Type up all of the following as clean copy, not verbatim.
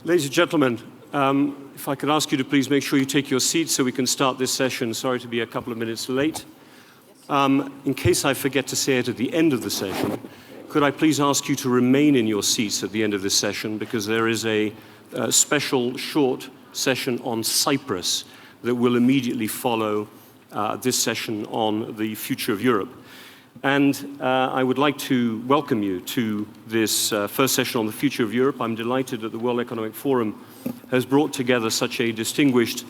Ladies and gentlemen, if I could ask you to please make sure you take your seats so we can start this session. Sorry to be a couple of minutes late. In case I forget to say it at the end of the session, could I please ask you to remain in your seats at the end of this session, because there is a special short session on Cyprus that will immediately follow this session on the future of Europe. And I would like to welcome you to this first session on the future of Europe. I'm delighted that the World Economic Forum has brought together such a distinguished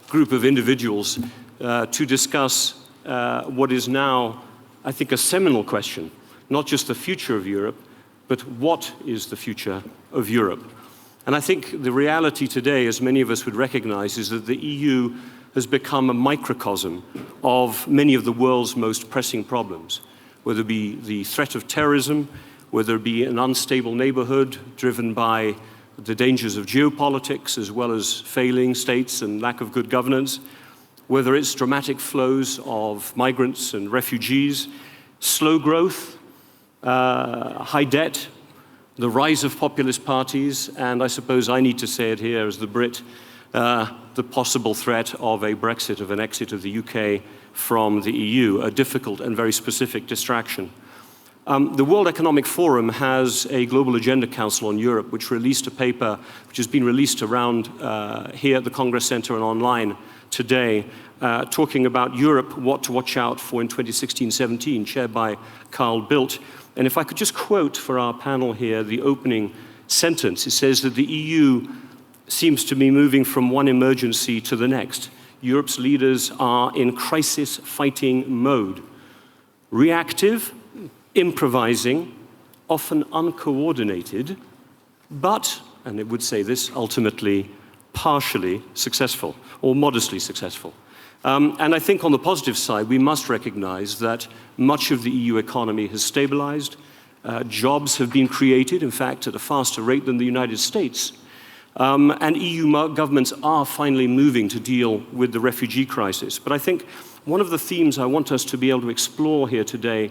group of individuals to discuss what is now, I think, a seminal question, not just the future of Europe, but what is the future of Europe? And I think the reality today, as many of us would recognize, is that the EU has become a microcosm of many of the world's most pressing problems, whether it be the threat of terrorism, whether it be an unstable neighborhood driven by the dangers of geopolitics as well as failing states and lack of good governance, whether it's dramatic flows of migrants and refugees, slow growth, high debt, the rise of populist parties, and I suppose I need to say it here as the Brit, the possible threat of a Brexit, of an exit of the UK from the EU, a difficult and very specific distraction. The World Economic Forum has a Global Agenda Council on Europe, which released a paper which has been released around here at the Congress Center and online today, talking about Europe, what to watch out for in 2016-17, chaired by Carl Bildt. And if I could just quote for our panel here the opening sentence, it says that the EU seems to be moving from one emergency to the next. Europe's leaders are in crisis-fighting mode, reactive, improvising, often uncoordinated, but, and it would say this, ultimately partially successful, or modestly successful. And I think on the positive side, we must recognize that much of the EU economy has stabilized, jobs have been created, in fact, at a faster rate than the United States. And EU governments are finally moving to deal with the refugee crisis. But I think one of the themes I want us to be able to explore here today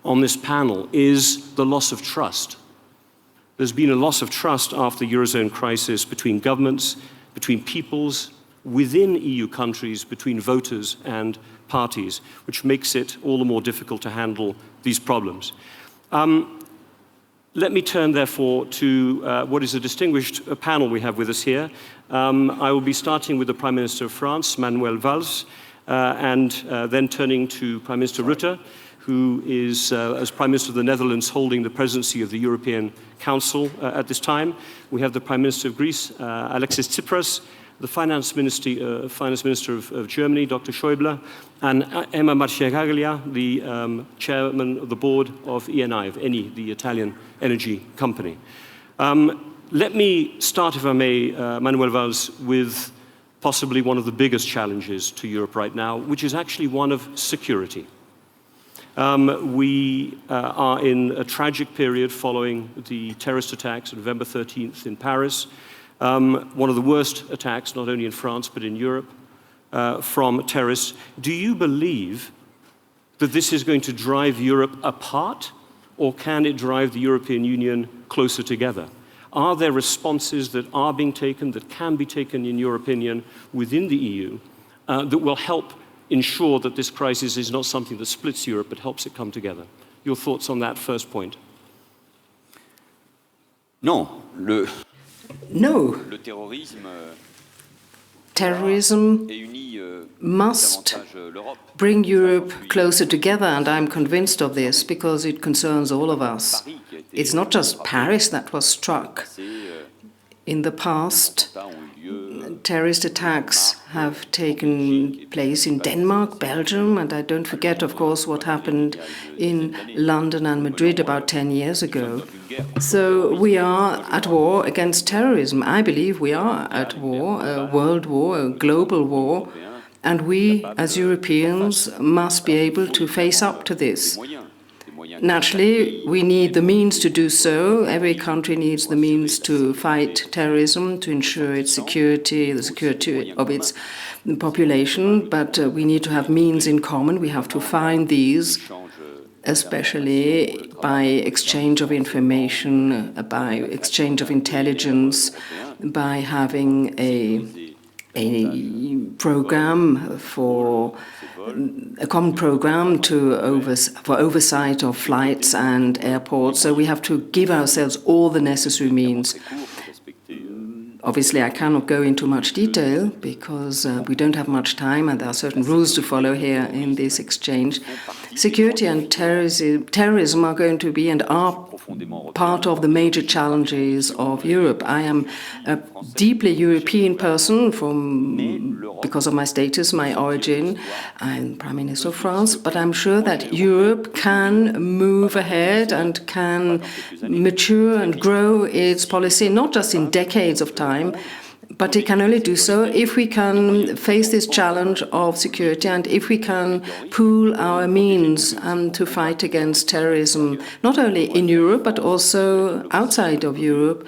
on this panel is the loss of trust. There's been a loss of trust after the Eurozone crisis between governments, between peoples, within EU countries, between voters and parties, which makes it all the more difficult to handle these problems. Let me turn, therefore, to what is a distinguished panel we have with us here. I will be starting with the Prime Minister of France, Manuel Valls, and then turning to Prime Minister Rutte, who is, as Prime Minister of the Netherlands, holding the presidency of the European Council at this time. We have the Prime Minister of Greece, Alexis Tsipras, the Finance Minister of Germany, Dr. Schäuble, and Emma Marcegaglia, the Chairman of the Board of Eni, the Italian energy company. Let me start, if I may, Manuel Valls, with possibly one of the biggest challenges to Europe right now, which is actually one of security. We are in a tragic period following the terrorist attacks on November 13th in Paris. One of the worst attacks, not only in France, but in Europe, from terrorists. Do you believe that this is going to drive Europe apart, or can it drive the European Union closer together? Are there responses that are being taken, that can be taken, in your opinion, within the EU, that will help ensure that this crisis is not something that splits Europe, but helps it come together? Your thoughts on that first point? No. Terrorism must bring Europe closer together, and I'm convinced of this because it concerns all of us. It's not just Paris that was struck. In the past, terrorist attacks have taken place in Denmark, Belgium, and I don't forget, of course, what happened in London and Madrid about 10 years ago. So we are at war against terrorism. I believe we are at war, a world war, a global war, and we, as Europeans, must be able to face up to this. Naturally, we need the means to do so. Every country needs the means to fight terrorism, to ensure its security, the security of its population, but we need to have means in common. We have to find these, especially by exchange of information, by exchange of intelligence, by having a program for a common program for oversight of flights and airports. So we have to give ourselves all the necessary means. Obviously, I cannot go into much detail because we don't have much time and there are certain rules to follow here in this exchange. Security and terrorism are going to be and are part of the major challenges of Europe. I am a deeply European person because of my status, my origin. I'm Prime Minister of France, but I'm sure that Europe can move ahead and can mature and grow its policy, not just in decades of time, but it can only do so if we can face this challenge of security and if we can pool our means to fight against terrorism, not only in Europe, but also outside of Europe.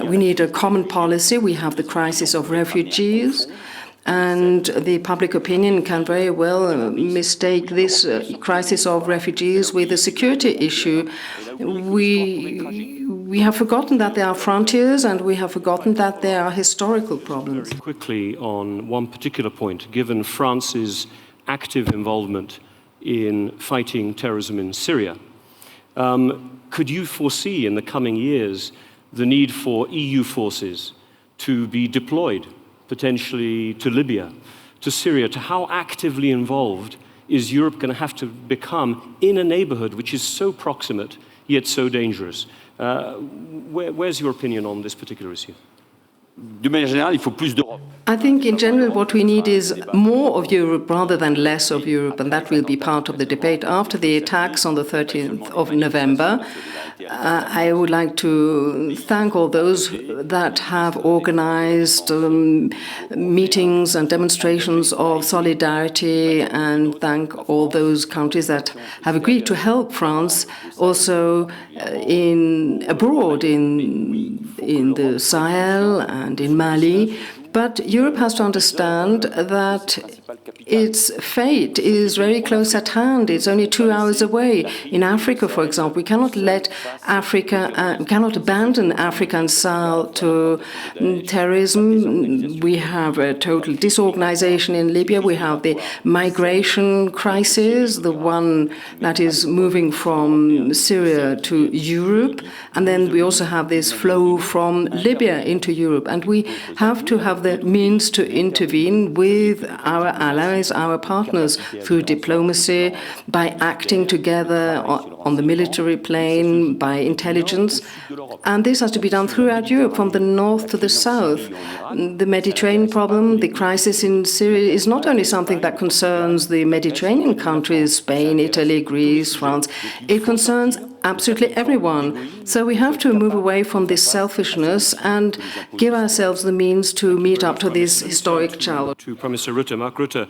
We need a common policy. We have the crisis of refugees. And the public opinion can very well mistake this crisis of refugees with a security issue. We have forgotten that there are frontiers and we have forgotten that there are historical problems. Very quickly on one particular point, given France's active involvement in fighting terrorism in Syria, could you foresee in the coming years the need for EU forces to be deployed, potentially to Libya, to Syria? To how actively involved is Europe going to have to become in a neighborhood which is so proximate yet so dangerous? Where's your opinion on this particular issue? I think in general what we need is more of Europe rather than less of Europe, and that will be part of the debate. After the attacks on the 13th of November, I would like to thank all those that have organized meetings and demonstrations of solidarity, and thank all those countries that have agreed to help France also abroad in the Sahel and in Mali. But Europe has to understand that its fate is very close at hand. It's only 2 hours away. In Africa, for example, we cannot we cannot abandon Africa and Sahel to terrorism. We have a total disorganization in Libya. We have the migration crisis, the one that is moving from Syria to Europe. And then we also have this flow from Libya into Europe. And we have to have the means to intervene with our allies, our partners, through diplomacy, by acting together on the military plane, by intelligence. And this has to be done throughout Europe, from the north to the south. The Mediterranean problem, the crisis in Syria, is not only something that concerns the Mediterranean countries, Spain, Italy, Greece, France. It concerns absolutely everyone. So we have to move away from this selfishness and give ourselves the means to meet up to this historic challenge. To Prime Minister Rutte, Mark Rutte,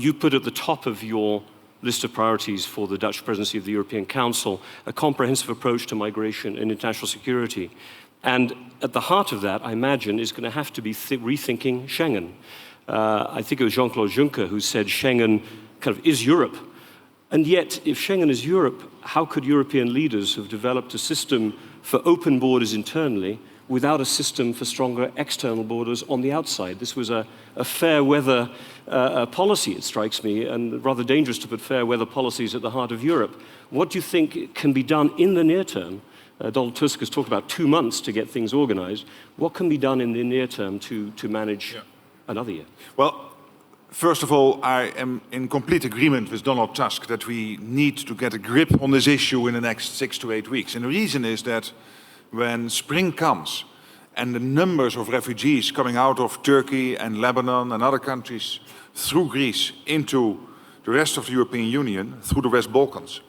you put at the top of your list of priorities for the Dutch presidency of the European Council a comprehensive approach to migration and international security. And at the heart of that, I imagine, is going to have to be rethinking Schengen. I think it was Jean-Claude Juncker who said Schengen kind of is Europe. And yet, if Schengen is Europe, how could European leaders have developed a system for open borders internally without a system for stronger external borders on the outside? This was a fair weather policy, it strikes me, and rather dangerous to put fair weather policies at the heart of Europe. What do you think can be done in the near term? Donald Tusk has talked about 2 months to get things organized. What can be done in the near term to manage another year? Well, first of all, I am in complete agreement with Donald Tusk that we need to get a grip on this issue in the next 6 to 8 weeks. And the reason is that when spring comes and the numbers of refugees coming out of Turkey and Lebanon and other countries through Greece into the rest of the European Union, through the West Balkans,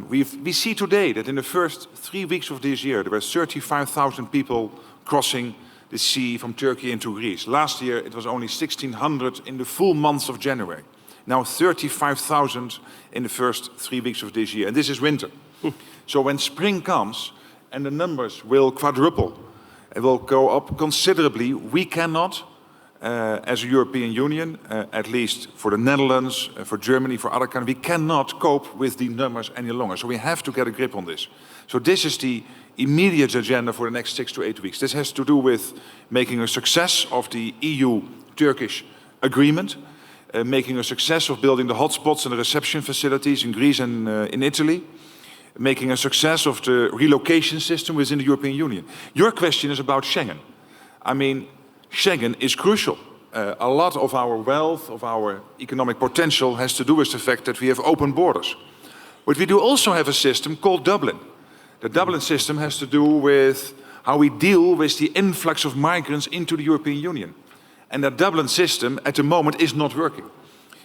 we see today that in the first 3 weeks of this year, there were 35,000 people crossing the sea from Turkey into Greece. Last year, it was only 1,600 in the full month of January. Now 35,000 in the first 3 weeks of this year. And this is winter. So when spring comes and the numbers will quadruple, it will go up considerably, we cannot, as a European Union, at least for the Netherlands, for Germany, for other countries, we cannot cope with the numbers any longer. So we have to get a grip on this. So this is the immediate agenda for the next 6 to 8 weeks. This has to do with making a success of the EU-Turkish agreement, making a success of building the hotspots and the reception facilities in Greece and in Italy, making a success of the relocation system within the European Union. Your question is about Schengen. I mean, Schengen is crucial. A lot of our wealth, of our economic potential has to do with the fact that we have open borders. But we do also have a system called Dublin. The Dublin system has to do with how we deal with the influx of migrants into the European Union. And that Dublin system at the moment is not working.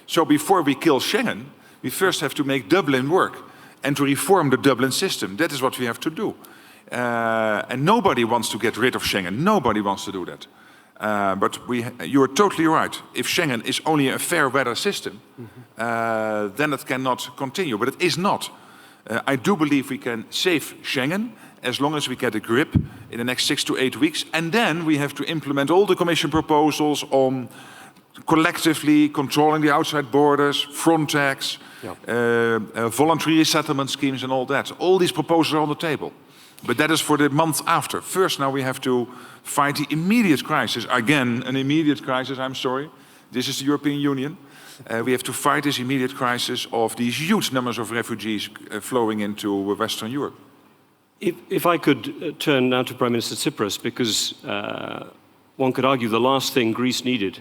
So before we kill Schengen, we first have to make Dublin work and to reform the Dublin system. That is what we have to do. And nobody wants to get rid of Schengen. Nobody wants to do that. But you are totally right. If Schengen is only a fair weather system, then it cannot continue. But it is not. I do believe we can save Schengen as long as we get a grip in the next 6 to 8 weeks. And then we have to implement all the Commission proposals on collectively controlling the outside borders, Frontex, voluntary resettlement schemes and all that. All these proposals are on the table. But that is for the month after. First, now we have to fight the immediate crisis. Again, an immediate crisis, I'm sorry. This is the European Union. We have to fight this immediate crisis of these huge numbers of refugees flowing into Western Europe. If I could turn now to Prime Minister Tsipras, because one could argue the last thing Greece needed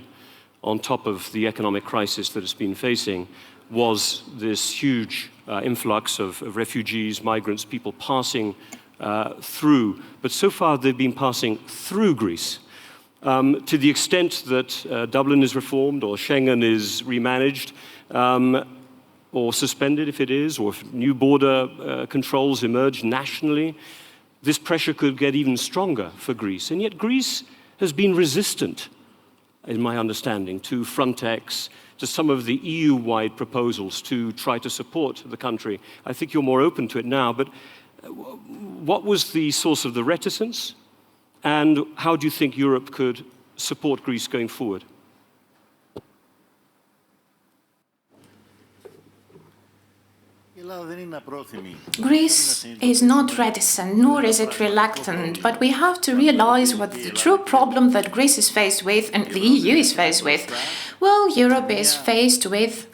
on top of the economic crisis that it's been facing was this huge influx of refugees, migrants, people passing through. But so far they've been passing through Greece. To the extent that Dublin is reformed or Schengen is remanaged, or suspended if it is, or if new border controls emerge nationally, this pressure could get even stronger for Greece. And yet Greece has been resistant, in my understanding, to Frontex, to some of the EU-wide proposals to try to support the country. I think you're more open to it now, but what was the source of the reticence, and how do you think Europe could support Greece going forward? Greece is not reticent, nor is it reluctant, but we have to realize what the true problem that Greece is faced with and the EU is faced with. Well, Europe is faced with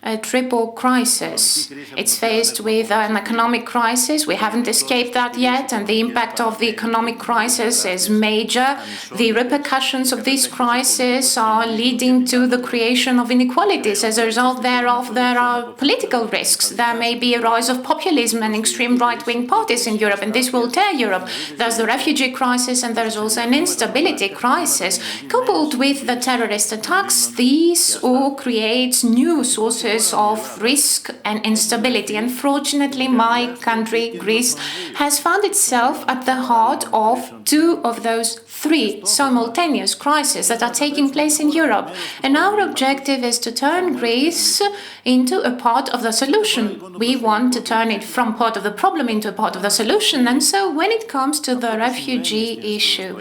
a triple crisis. It's faced with an economic crisis. We haven't escaped that yet, and the impact of the economic crisis is major. The repercussions of this crisis are leading to the creation of inequalities. As a result thereof, there are political risks. There may be a rise of populism and extreme right-wing parties in Europe, and this will tear Europe. There's the refugee crisis, and there's also an instability crisis. Coupled with the terrorist attacks, these all create new sources of risk and instability. Unfortunately, my country, Greece, has found itself at the heart of two of those three simultaneous crises that are taking place in Europe. And our objective is to turn Greece into a part of the solution. We want to turn it from part of the problem into a part of the solution. And so when it comes to the refugee issue,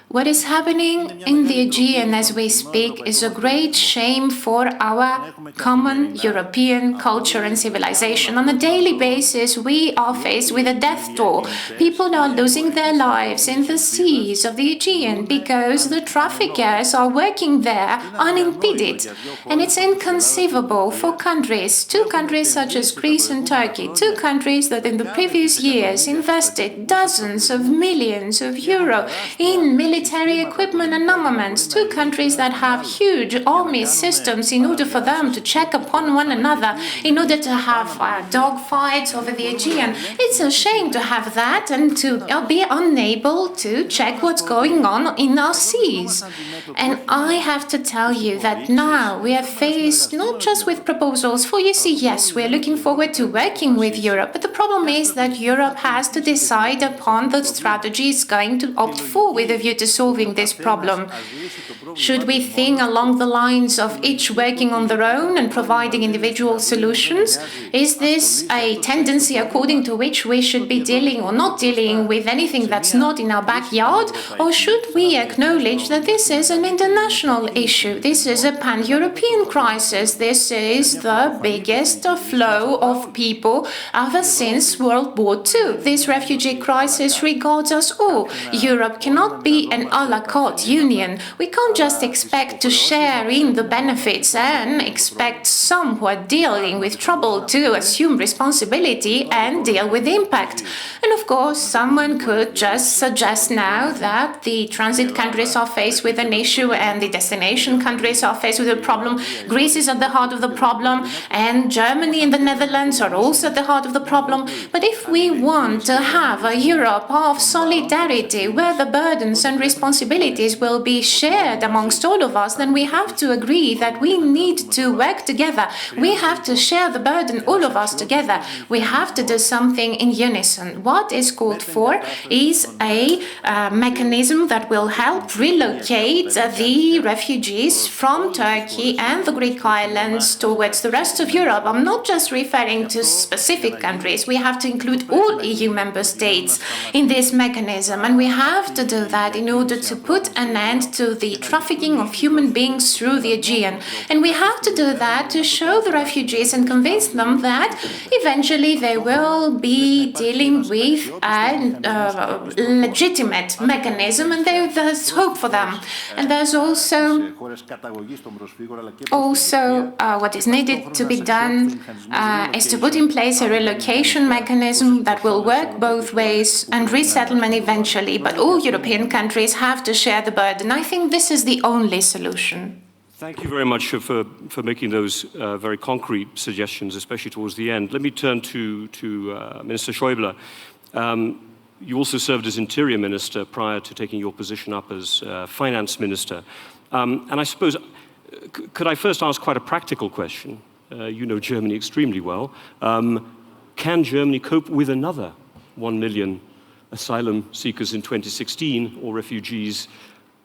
what is happening in the Aegean as we speak is a great shame for our common European culture and civilization. On a daily basis, we are faced with a death toll. People are losing their lives in the seas of the Aegean because the traffickers are working there unimpeded. And it's inconceivable for countries, two countries such as Greece and Turkey, two countries that in the previous years invested dozens of millions of euros in military equipment and armaments, two countries that have huge army systems in order for them to check upon one another, in order to have dogfights over the Aegean. It's a shame to have that and to be unable to check what's going on in our seas. And I have to tell you that now we are faced not just with proposals for, you see, yes, we are looking forward to working with Europe, but the problem is that Europe has to decide upon the strategy it's going to opt for with a view to solving this problem. Should we think along the lines of each working on their own and providing individual solutions? Is this a tendency according to which we should be dealing or not dealing with anything that's not in our backyard? Or should we acknowledge that this is an international issue? This is a pan-European crisis. This is the biggest flow of people ever since World War II. This refugee crisis regards us all. Europe cannot be an a la carte union. We can't just expect to share in the benefits and expect some who are dealing with trouble to assume responsibility and deal with the impact. And of course, someone could just suggest now that the transit countries are faced with an issue and the destination countries are faced with a problem. Greece is at the heart of the problem, and Germany and the Netherlands are also at the heart of the problem. But if we want to have a Europe of solidarity where the burdens and responsibilities will be shared amongst all of us, then we have to agree that we need to work together. We have to share the burden, all of us together. We have to do something in unison. What is called for is a mechanism that will help relocate the refugees from Turkey and the Greek islands towards the rest of Europe. I'm not just referring to specific countries. We have to include all EU member states in this mechanism, and we have to do that in order to put an end to the trafficking of human beings through the Aegean. And we have to do that to show the refugees and convince them that eventually they will be dealing with a legitimate mechanism, and there's hope for them. And there's also what is needed to be done is to put in place a relocation mechanism that will work both ways and resettlement eventually. But all European countries have to share the burden. I think this is the only solution. Thank you very much for making those very concrete suggestions, especially towards the end. Let me turn to Minister Schäuble. You also served as Interior Minister prior to taking your position up as Finance Minister. And I suppose, could I first ask quite a practical question? You know Germany extremely well. Can Germany cope with another 1 million asylum seekers in 2016 or refugees?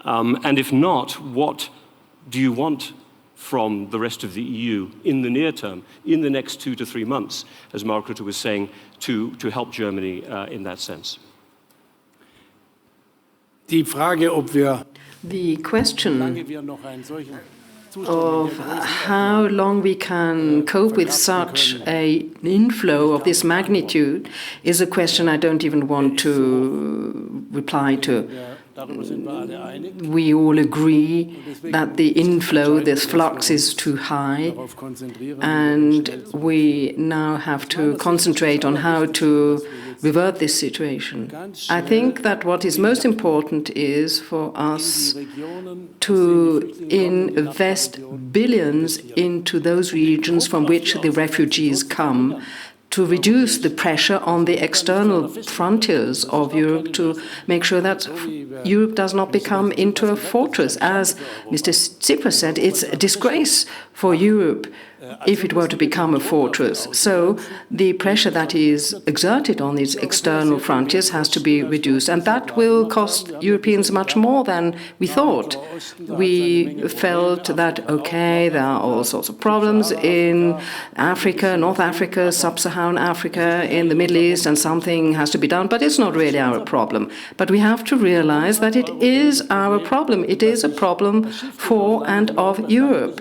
And if not, what do you want from the rest of the EU in the near term, in the next 2 to 3 months, as Mark Rutte was saying, to help Germany in that sense? The question of how long we can cope with such an inflow of this magnitude is a question I don't even want to reply to. We all agree that the inflow, this flux, is too high, and we now have to concentrate on how to revert this situation. I think that what is most important is for us to invest billions into those regions from which the refugees come, to reduce the pressure on the external frontiers of Europe, to make sure that Europe does not become into a fortress. As Mr. Tsipras said, it's a disgrace for Europe if it were to become a fortress. So the pressure that is exerted on these external frontiers has to be reduced, and that will cost Europeans much more than we thought. We felt that, okay, there are all sorts of problems in Africa, North Africa, Sub-Saharan Africa, in the Middle East, and something has to be done, but it's not really our problem. But we have to realize that it is our problem. It is a problem for and of Europe,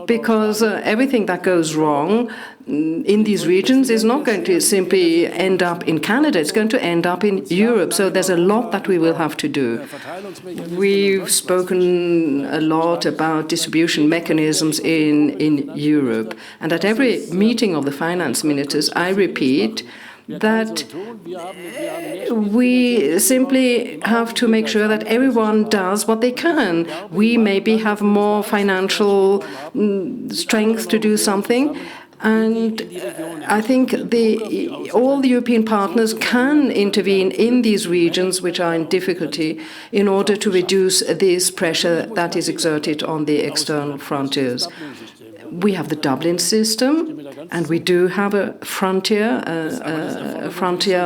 because everything that goes wrong in these regions is not going to simply end up in Canada, it's going to end up in Europe. So there's a lot that we will have to do. We've spoken a lot about distribution mechanisms in Europe, and at every meeting of the finance ministers, I repeat that we simply have to make sure that everyone does what they can. We maybe have more financial strength to do something, and I think all the European partners can intervene in these regions which are in difficulty in order to reduce this pressure that is exerted on the external frontiers. We have the Dublin system, and we do have a frontier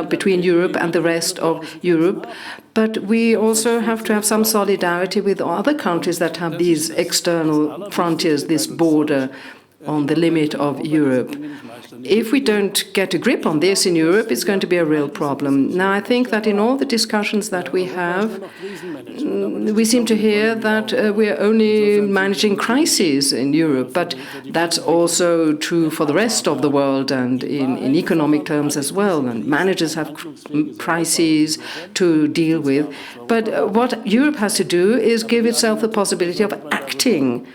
between Europe and the rest of Europe. But we also have to have some solidarity with other countries that have these external frontiers, this border on the limit of Europe. If we don't get a grip on this in Europe, it's going to be a real problem. Now, I think that in all the discussions that we have, we seem to hear that we're only managing crises in Europe, but that's also true for the rest of the world and in economic terms as well. And managers have crises to deal with. But what Europe has to do is give itself the possibility of acting.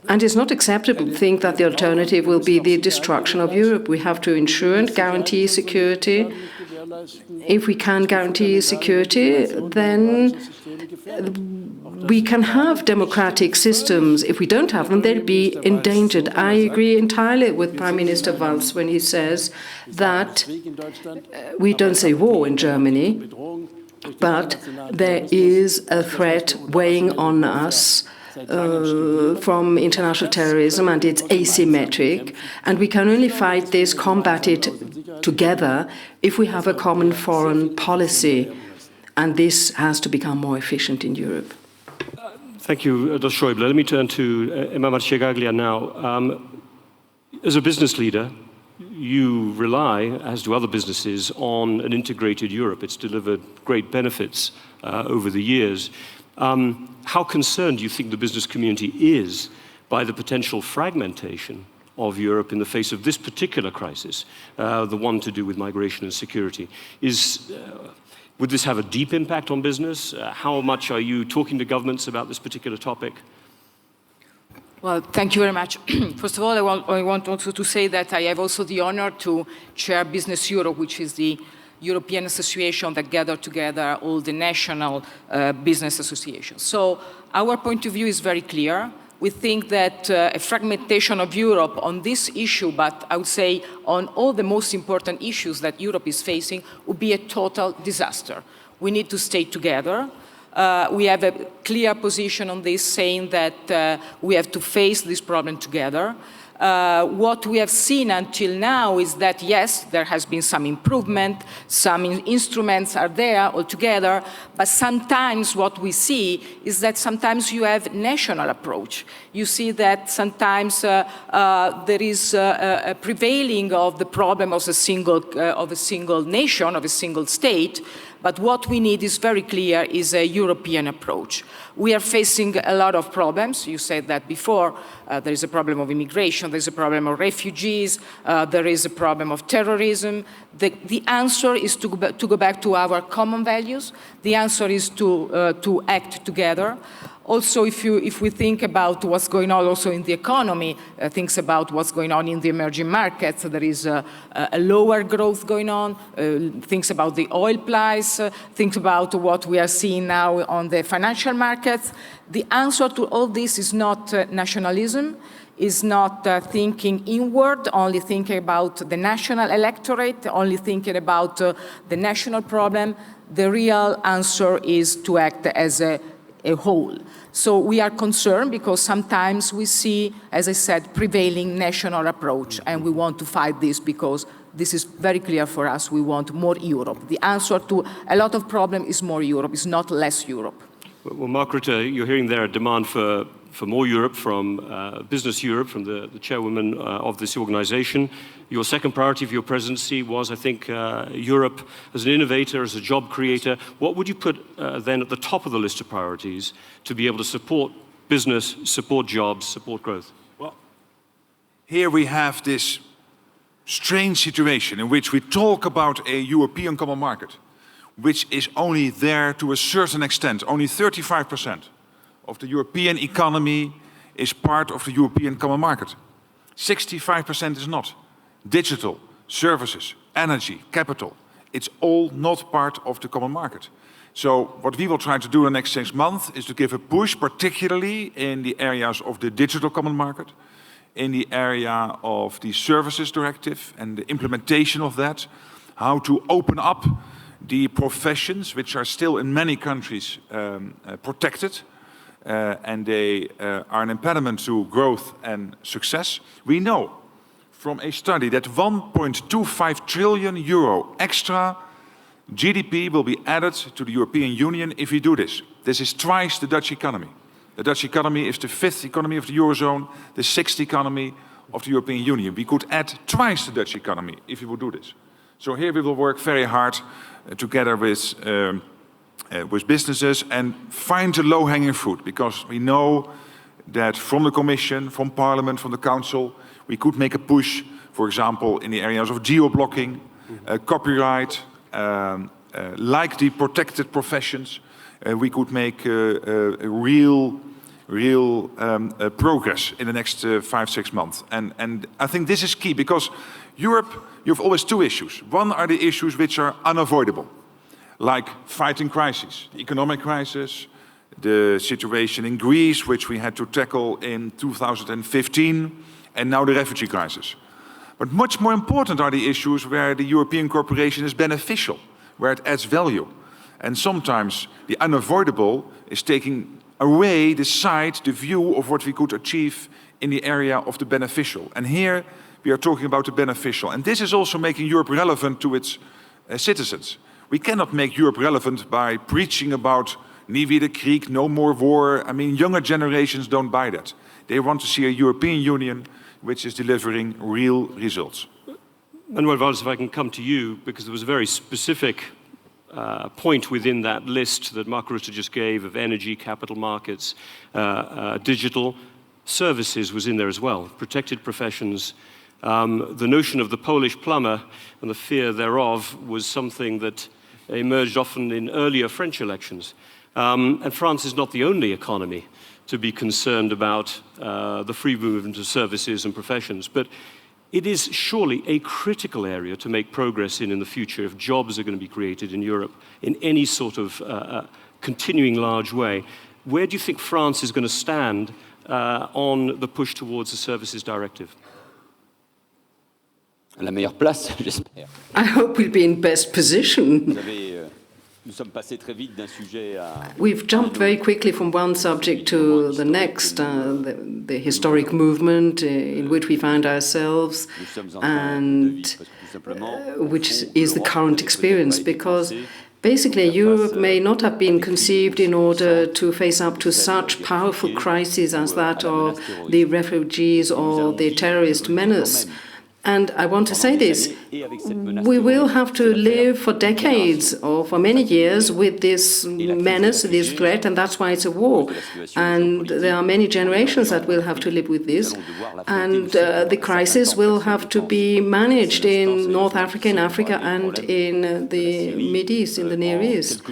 And it's not acceptable to think that the alternative will be the destruction of Europe. We have to ensure and guarantee security. If we can guarantee security, then we can have democratic systems. If we don't have them, they'll be endangered. I agree entirely with Prime Minister Valls when he says that we don't say war in Germany, but there is a threat weighing on us from international terrorism, and it's asymmetric. And we can only fight this, combat it together if we have a common foreign policy. And this has to become more efficient in Europe. Thank you, Dr. Schäuble. Let me turn to Emma Marcegaglia now. As a business leader, you rely, as do other businesses, on an integrated Europe. It's delivered great benefits over the years. How concerned do you think the business community is by the potential fragmentation of Europe in the face of this particular crisis, the one to do with migration and security? Would this have a deep impact on business? How much are you talking to governments about this particular topic? Well, thank you very much. First of all, I want also to say that I have also the honor to chair Business Europe, which is the European association that gather together all the national business associations. So our point of view is very clear. We think that a fragmentation of Europe on this issue, but I would say on all the most important issues that Europe is facing, would be a total disaster. We need to stay together. We have a clear position on this, saying that we have to face this problem together. What we have seen until now is that, yes, there has been some improvement, some instruments are there altogether, but sometimes what we see is that sometimes you have national approach. You see that sometimes there is a prevailing of the problem of a single nation, of a single state. But what we need is very clear, is a European approach. We are facing a lot of problems. You said that before. There is a problem of immigration, there is a problem of refugees, there is a problem of terrorism. The answer is to go back to our common values. The answer is to act together. Also, if we think about what's going on also in the economy, thinks about what's going on in the emerging markets, there is a lower growth going on, thinks about the oil price, thinks about what we are seeing now on the financial markets. The answer to all this is not nationalism, is not thinking inward, only thinking about the national electorate, only thinking about the national problem. The real answer is to act as a whole. So we are concerned because sometimes we see, as I said, prevailing national approach, and we want to fight this because this is very clear for us. We want more Europe. The answer to a lot of problems is more Europe, it's not less Europe. Well, Mark Rutte, you're hearing there a demand for more Europe from Business Europe, from the chairwoman of this organization. Your second priority of your presidency was, I think, Europe as an innovator, as a job creator. What would you put then at the top of the list of priorities to be able to support business, support jobs, support growth? Well, here we have this strange situation in which we talk about a European common market, which is only there to a certain extent. Only 35% of the European economy is part of the European common market. 65% is not. Digital, services, energy, capital, it's all not part of the common market. So what we will try to do in the next 6 months is to give a push, particularly in the areas of the digital common market, in the area of the services directive and the implementation of that, how to open up the professions which are still in many countries protected, and they are an impediment to growth and success. We know from a study that 1.25 trillion euro extra GDP will be added to the European Union if we do this. This is twice the Dutch economy. The Dutch economy is the 5th economy of the Eurozone, the 6th economy of the European Union. We could add twice the Dutch economy if we would do this. So here we will work very hard together with businesses and find the low-hanging fruit, because we know that from the Commission, from Parliament, from the Council, we could make a push, for example, in the areas of geo-blocking, copyright, like the protected professions. We could make real progress in the next 5-6 months. And I think this is key, because Europe, you have always two issues. One are the issues which are unavoidable, like fighting crises, the economic crisis, the situation in Greece, which we had to tackle in 2015, and now the refugee crisis. But much more important are the issues where the European cooperation is beneficial, where it adds value. And sometimes the unavoidable is taking away the sight, the view of what we could achieve in the area of the beneficial. And here we are talking about the beneficial. And this is also making Europe relevant to its citizens. We cannot make Europe relevant by preaching about nie wieder Krieg, no more war. I mean, younger generations don't buy that. They want to see a European Union which is delivering real results. Manuel Valls, if I can come to you, because there was a very specific point within that list that Mark Rutte just gave of energy, capital markets, digital services was in there as well, protected professions. The notion of the Polish plumber and the fear thereof was something that emerged often in earlier French elections. And France is not the only economy to be concerned about the free movement of services and professions, but it is surely a critical area to make progress in the future if jobs are going to be created in Europe in any sort of continuing large way. Where do you think France is going to stand on the push towards the Services Directive? La meilleure place, j'espère. I hope we'll be in best position. We've jumped very quickly from one subject to the next, the historic movement in which we find ourselves, and which is the current experience, because basically Europe may not have been conceived in order to face up to such powerful crises as that of the refugees or the terrorist menace. And I want to say this, we will have to live for decades or for many years with this menace, this threat, and that's why it's a war. And there are many generations that will have to live with this. And the crisis will have to be managed in North Africa, in Africa, and in the Mideast, in the Near East.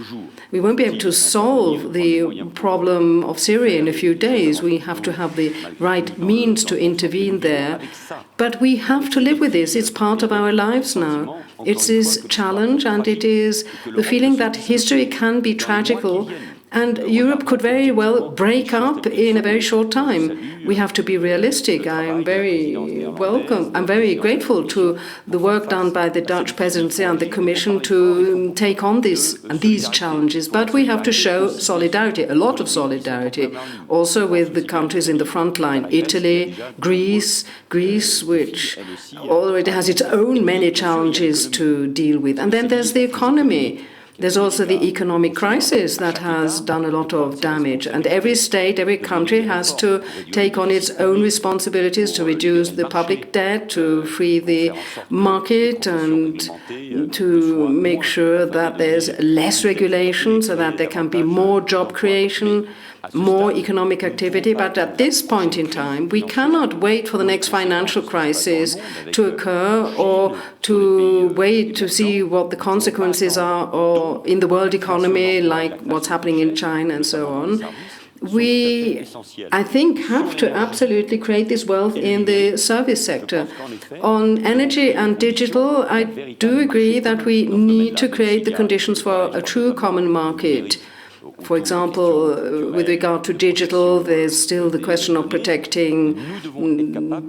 We won't be able to solve the problem of Syria in a few days. We have to have the right means to intervene there. But we have to live with this. It's part of our lives now. It's this challenge, and it is the feeling that history can be tragical, and Europe could very well break up in a very short time. We have to be realistic. I'm very grateful to the work done by the Dutch presidency and the Commission to take on this and these challenges. But we have to show solidarity, a lot of solidarity, also with the countries in the front line, Italy, Greece, which already has its own many challenges to deal with. And then there's the economy. There's also the economic crisis that has done a lot of damage, and every state, every country has to take on its own responsibilities to reduce the public debt, to free the market, and to make sure that there's less regulation so that there can be more job creation, more economic activity. But at this point in time, we cannot wait for the next financial crisis to occur, or to wait to see what the consequences are or in the world economy, like what's happening in China and so on. We, I think, have to absolutely create this wealth in the service sector. On energy and digital, I do agree that we need to create the conditions for a true common market. For example, with regard to digital, there's still the question of protecting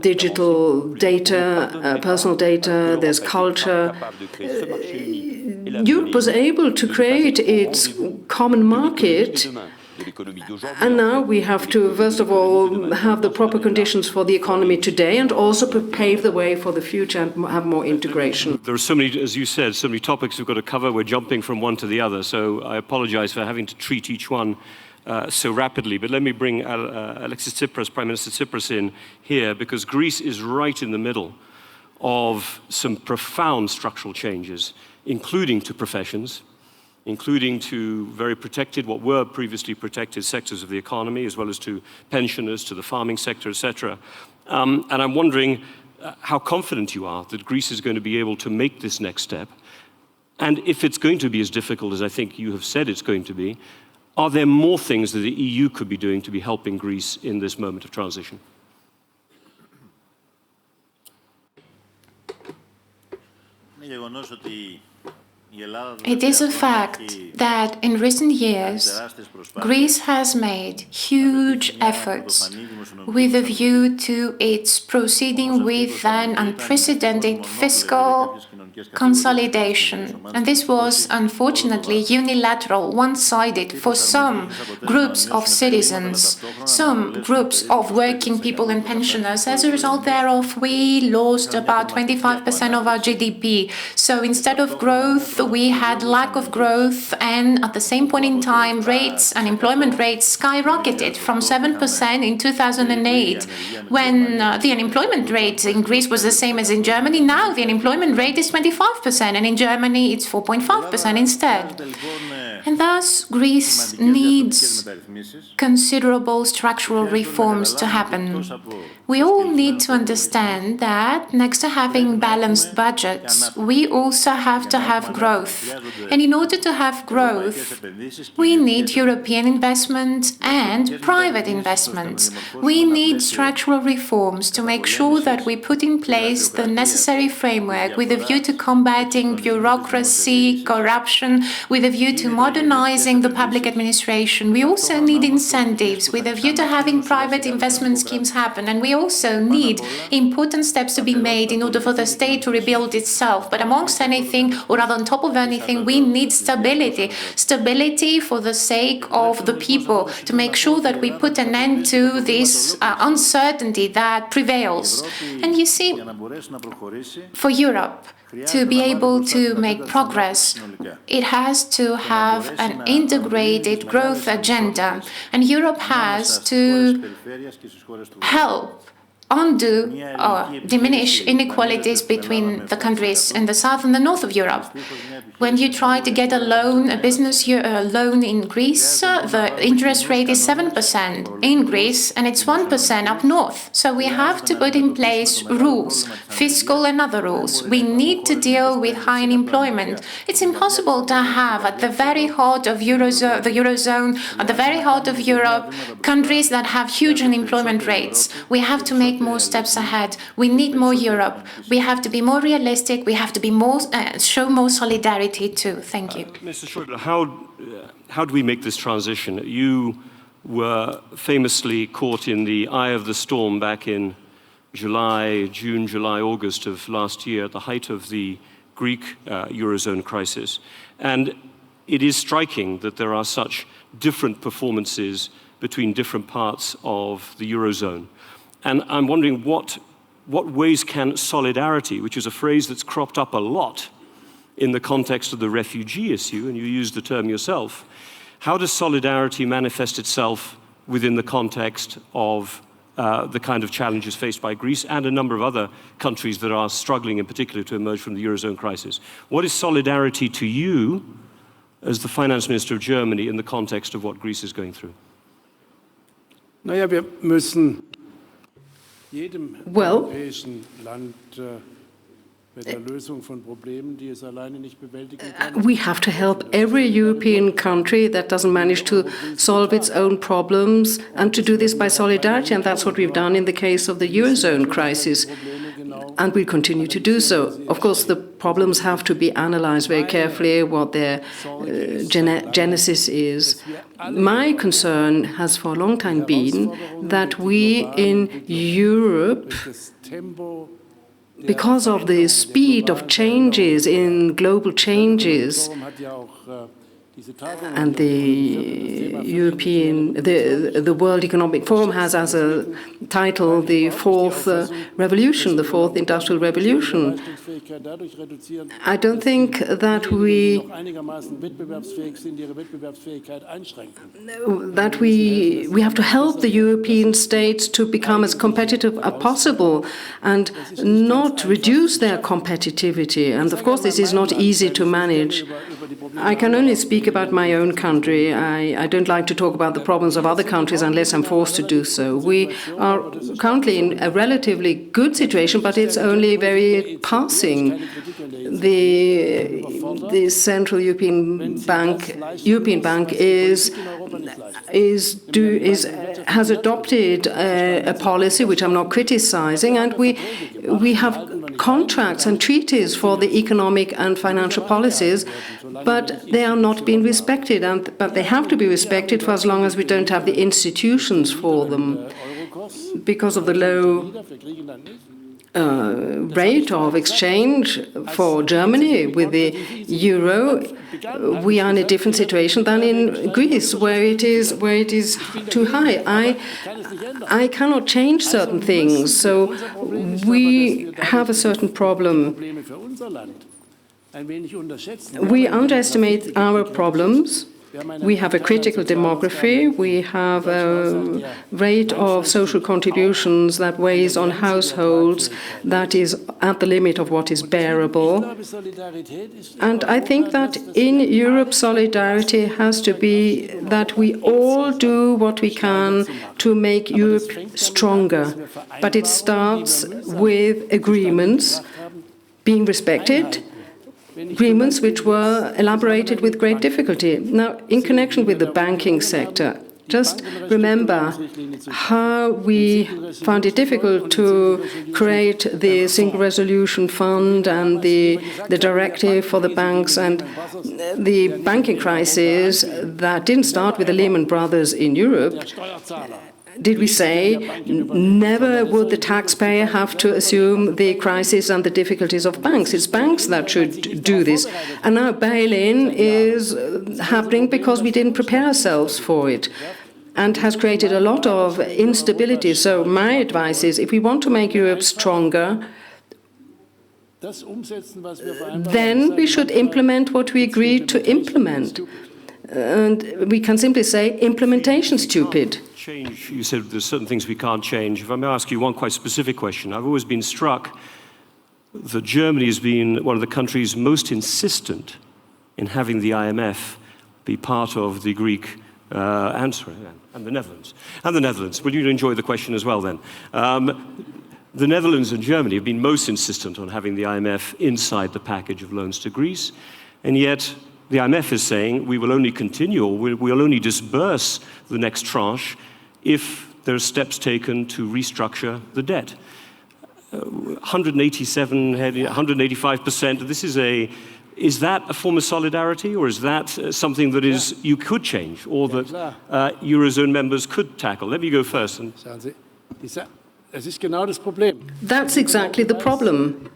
digital data, personal data, there's culture. Europe was able to create its common market And now we have to, first of all, have the proper conditions for the economy today and also pave the way for the future and have more integration. There are so many, as you said, so many topics we've got to cover. We're jumping from one to the other, so I apologize for having to treat each one so rapidly. But let me bring Alexis Tsipras, Prime Minister Tsipras, in here, because Greece is right in the middle of some profound structural changes, including to professions, including to very protected, what were previously protected sectors of the economy, as well as to pensioners, to the farming sector, etc. And I'm wondering how confident you are that Greece is going to be able to make this next step. And if it's going to be as difficult as I think you have said it's going to be, are there more things that the EU could be doing to be helping Greece in this moment of transition? It is a fact that in recent years, Greece has made huge efforts with a view to its proceeding with an unprecedented fiscal consolidation. And this was unfortunately unilateral, one-sided for some groups of citizens, some groups of working people and pensioners. As a result thereof, we lost about 25% of our GDP. So instead of growth, we had lack of growth, and at the same point in time, unemployment rates skyrocketed from 7% in 2008, when the unemployment rate in Greece was the same as in Germany. Now the unemployment rate is 25%, and in Germany it's 4.5% instead. And thus, Greece needs considerable structural reforms to happen. We all need to understand that next to having balanced budgets, we also have to have growth. And in order to have growth, we need European investment and private investments. We need structural reforms to make sure that we put in place the necessary framework with a view to combating bureaucracy, corruption, with a view to modernizing the public administration. We also need incentives with a view to having private investment schemes happen. And we also need important steps to be made in order for the state to rebuild itself. But amongst anything, or rather on top of anything, we need stability. Stability for the sake of the people, to make sure that we put an end to this uncertainty that prevails. And you see, for Europe to be able to make progress, it has to have an integrated growth agenda. And Europe has to help undo or diminish inequalities between the countries in the south and the north of Europe. When you try to get a loan, a business loan in Greece, the interest rate is 7% in Greece, and it's 1% up north. So we have to put in place rules, fiscal and other rules. We need to deal with high unemployment. It's impossible to have at the very heart of the Eurozone, at the very heart of Europe, countries that have huge unemployment rates. We have to make more steps ahead. We need more Europe. We have to be more realistic. We have to be more show more solidarity too. Thank you. Mr. Schäuble, how do we make this transition? You were famously caught in the eye of the storm back in June, July, August of last year, at the height of the Greek Eurozone crisis. And it is striking that there are such different performances between different parts of the Eurozone. And I'm wondering what ways can solidarity, which is a phrase that's cropped up a lot in the context of the refugee issue, and you used the term yourself, how does solidarity manifest itself within the context of the kind of challenges faced by Greece and a number of other countries that are struggling in particular to emerge from the Eurozone crisis? What is solidarity to you as the finance minister of Germany in the context of what Greece is going through? Well, we have to help every European country that doesn't manage to solve its own problems, and to do this by solidarity, and that's what we've done in the case of the Eurozone crisis, and we'll continue to do so. Of course, the problems have to be analyzed very carefully, what their genesis is. My concern has for a long time been that we in Europe, because of the speed of changes in global changes, And the World Economic Forum has as a title the fourth revolution, the fourth industrial revolution. I don't think that we have to help the European states to become as competitive as possible and not reduce their competitivity. And of course, this is not easy to manage. I can only speak about my own country. I don't like to talk about the problems of other countries unless I'm forced to do so. We are currently in a relatively good situation, but it's only very passing. The Central European Bank has adopted a policy which I'm not criticizing, and we have contracts and treaties for the economic and financial policies, but they are not being respected, but they have to be respected for as long as we don't have the institutions for them. Because of the low rate of exchange for Germany with the euro, we are in a different situation than in Greece, where it is too high. I cannot change certain things, so we have a certain problem. We underestimate our problems. We have a critical demography. We have a rate of social contributions that weighs on households that is at the limit of what is bearable. And I think that in Europe, solidarity has to be that we all do what we can to make Europe stronger. But it starts with agreements being respected, agreements which were elaborated with great difficulty. Now, in connection with the banking sector, just remember how we found it difficult to create the Single Resolution Fund and the directive for the banks, and the banking crisis that didn't start with the Lehman Brothers in Europe. Did we say never would the taxpayer have to assume the crisis and the difficulties of banks? It's banks that should do this. And now bail-in is happening because we didn't prepare ourselves for it and has created a lot of instability. So my advice is, if we want to make Europe stronger, then we should implement what we agreed to implement. And we can simply say, implementation stupid. Change, you said there's certain things we can't change. If I may ask you one quite specific question. I've always been struck that Germany has been one of the countries most insistent in having the IMF be part of the Greek answer, and the Netherlands. And the Netherlands. Will you enjoy the question as well then? The Netherlands and Germany have been most insistent on having the IMF inside the package of loans to Greece, and yet the IMF is saying we will only continue, or we'll only disburse the next tranche if there are steps taken to restructure the debt. 187, 185%, is that a form of solidarity, or is that something that you could change, or that Eurozone members could tackle? Let me go first. That's exactly the problem.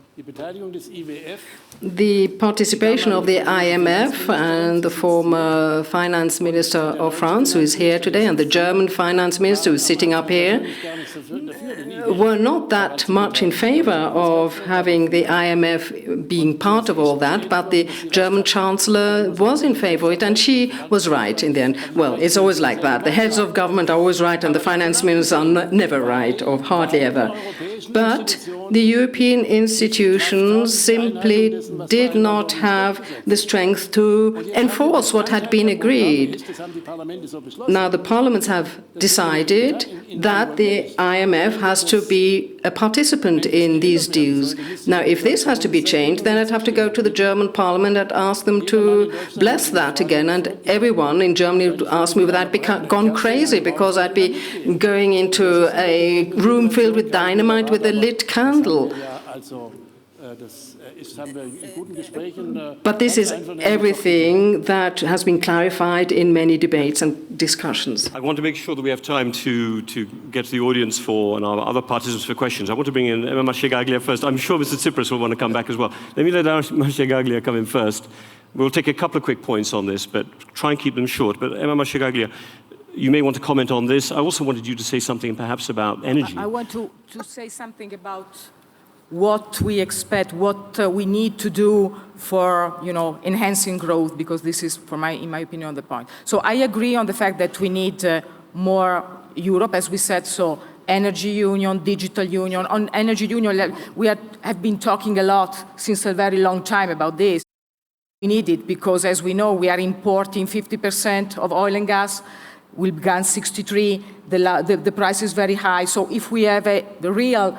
The participation of the IMF and the former finance minister of France, who is here today, and the German finance minister, who is sitting up here, were not that much in favor of having the IMF being part of all that, but the German chancellor was in favor of it, and she was right in the end. Well, it's always like that. The heads of government are always right, and the finance ministers are never right, or hardly ever. But the European institutions simply did not have the strength to enforce what had been agreed. Now, the parliaments have decided that the IMF has to be a participant in these deals. Now, if this has to be changed, then I'd have to go to the German parliament and ask them to bless that again. And everyone in Germany would ask me whether I'd be gone crazy, because I'd be going into a room filled with dynamite with a lit candle. But this is everything that has been clarified in many debates and discussions. I want to make sure that we have time to get to the audience and our other participants for questions. I want to bring in Marcegaglia first. I'm sure Mr. Tsipras will want to come back as well. Let me let Marcegaglia come in first. We'll take a couple of quick points on this, but try and keep them short. But Emma Marcegaglia, you may want to comment on this. I also wanted you to say something perhaps about energy. I want to say something about what we expect, what we need to do for, enhancing growth, because this is, in my opinion, the point. So I agree on the fact that we need more Europe, as we said, so energy union, digital union. On energy union, we have been talking a lot since a very long time about this. We need it because, as we know, we are importing 50% of oil and gas. We began 63. The price is very high. So if we have the real,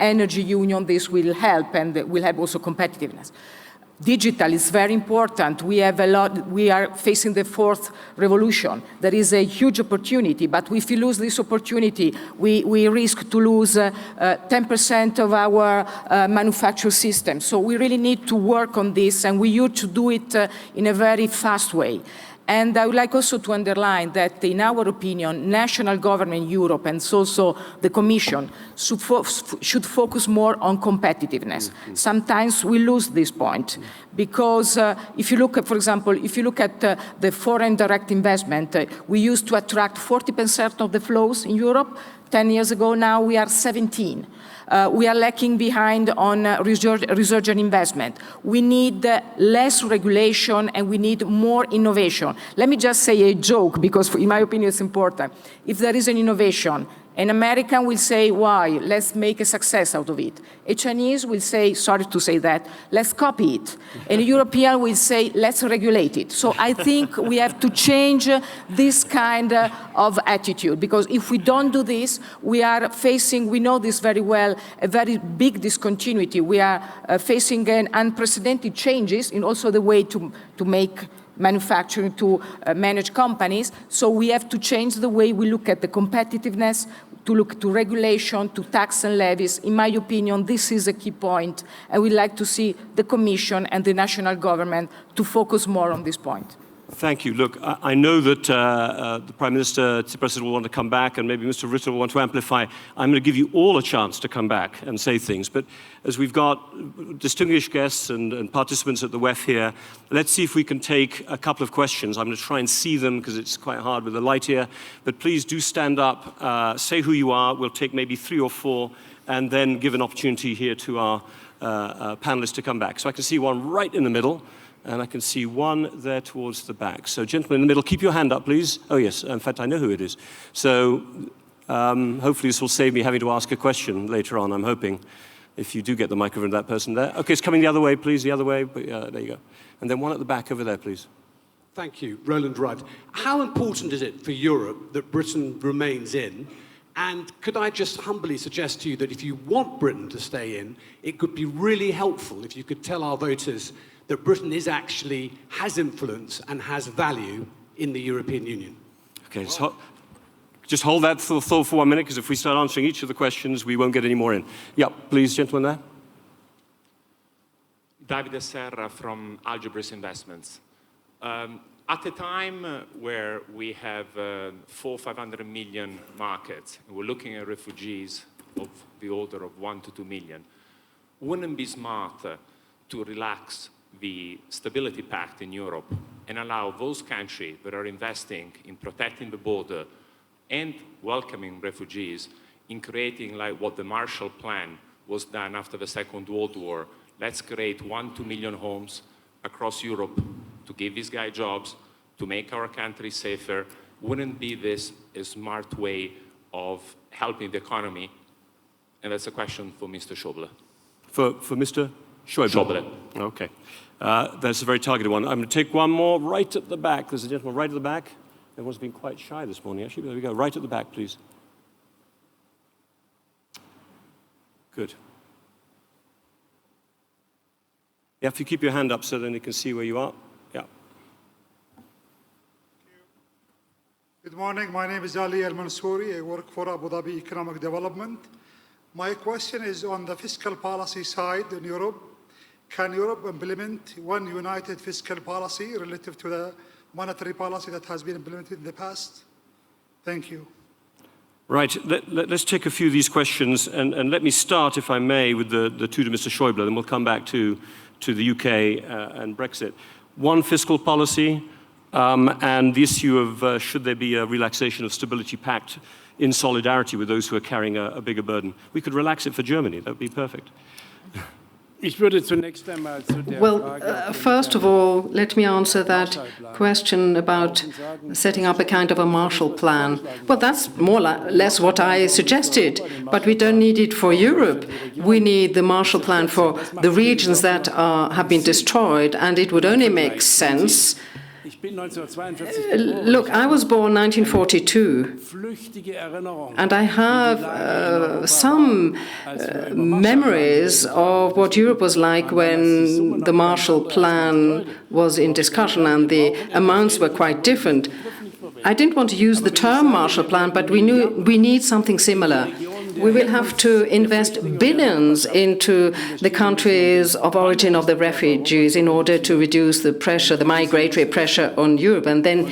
energy union, this will help, and will have also competitiveness. Digital is very important. We are facing the fourth revolution. There is a huge opportunity, but if we lose this opportunity, we risk to lose 10% of our manufacturing system. So we really need to work on this, and we need to do it in a very fast way. And I would like also to underline that, in our opinion, national government in Europe and also the Commission should focus more on competitiveness. Sometimes we lose this point because if you look at, for example, the foreign direct investment, we used to attract 40% of the flows in Europe. 10 years ago, now we are 17. We are lacking behind on research and investment. We need less regulation and we need more innovation. Let me just say a joke, because in my opinion it's important. If there is an innovation, an American will say, why? Let's make a success out of it. A Chinese will say, sorry to say that, let's copy it. And a European will say, let's regulate it. So I think we have to change this kind of attitude, because if we don't do this, we are facing, we know this very well, a very big discontinuity. We are facing an unprecedented changes in also the way to make manufacturing, to manage companies. So we have to change the way we look at the competitiveness, to look to regulation, to tax and levies. In my opinion, this is a key point. And we'd like to see the Commission and the national government to focus more on this point. Thank you. Look, I know that the Prime Minister Tsipras will want to come back, and maybe Mr. Rutte will want to amplify. I'm going to give you all a chance to come back and say things. But as we've got distinguished guests and participants at the WEF here, let's see if we can take a couple of questions. I'm going to try and see them because it's quite hard with the light here. But please do stand up, say who you are. We'll take maybe 3 or 4, and then give an opportunity here to our panelists to come back. So I can see one right in the middle. And I can see one there towards the back. So gentlemen in the middle, keep your hand up, please. Oh, yes. In fact, I know who it is. So hopefully this will save me having to ask a question later on, I'm hoping, if you do get the microphone to that person there. OK, it's coming the other way, please, the other way. There you go. And then one at the back over there, please. Thank you. Roland Wright. How important is it for Europe that Britain remains in? And could I just humbly suggest to you that if you want Britain to stay in, it could be really helpful if you could tell our voters that Britain has influence and has value in the European Union. Okay, so just hold that thought for 1 minute, because if we start answering each of the questions, we won't get any more in. Yeah, please, gentleman there. Davide Serra from Algebris Investments. At a time where we have 400-500 million markets, and we're looking at refugees of the order of 1 to 2 million, wouldn't it be smart to relax the Stability Pact in Europe and allow those countries that are investing in protecting the border and welcoming refugees in creating like what the Marshall Plan was done after the Second World War? Let's create 1-2 million homes across Europe to give these guys jobs, to make our country safer. Wouldn't be this a smart way of helping the economy? And that's a question for Mr. Schäuble. For Mr. Schäuble? Okay. That's a very targeted one. I'm going to take one more right at the back. There's a gentleman right at the back. Everyone's been quite shy this morning, actually. There we go. Right at the back, please. Good. Yeah, if you keep your hand up so then they can see where you are. Yeah. Good morning. My name is Ali Al-Mansouri. I work for Abu Dhabi Economic Development. My question is on the fiscal policy side in Europe. Can Europe implement one united fiscal policy relative to the monetary policy that has been implemented in the past? Thank you. Right. Let's take a few of these questions, and let me start, if I may, with the two to Mr. Schäuble, then we'll come back to the UK and Brexit. one fiscal policy, and the issue of should there be a relaxation of stability pact in solidarity with those who are carrying a bigger burden. We could relax it for Germany. That would be perfect. Well, first of all, let me answer that question about setting up a kind of a Marshall Plan. Well, that's more or less what I suggested, but we don't need it for Europe. We need the Marshall Plan for the regions that have been destroyed, and it would only make sense. Look, I was born 1942, and I have some memories of what Europe was like when the Marshall Plan was in discussion, and the amounts were quite different. I didn't want to use the term Marshall Plan, but we knew we need something similar. We will have to invest billions into the countries of origin of the refugees in order to reduce the pressure, the migratory pressure on Europe. And then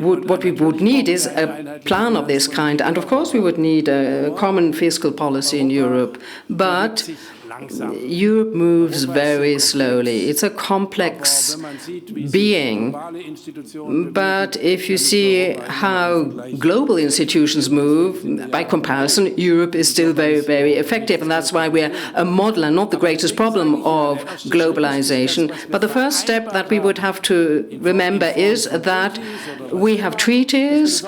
what we would need is a plan of this kind. And of course, we would need a common fiscal policy in Europe. But Europe moves very slowly. It's a complex being. But if you see how global institutions move, by comparison, Europe is still very, very effective. And that's why we're a model and not the greatest problem of globalization. But the first step that we would have to remember is that we have treaties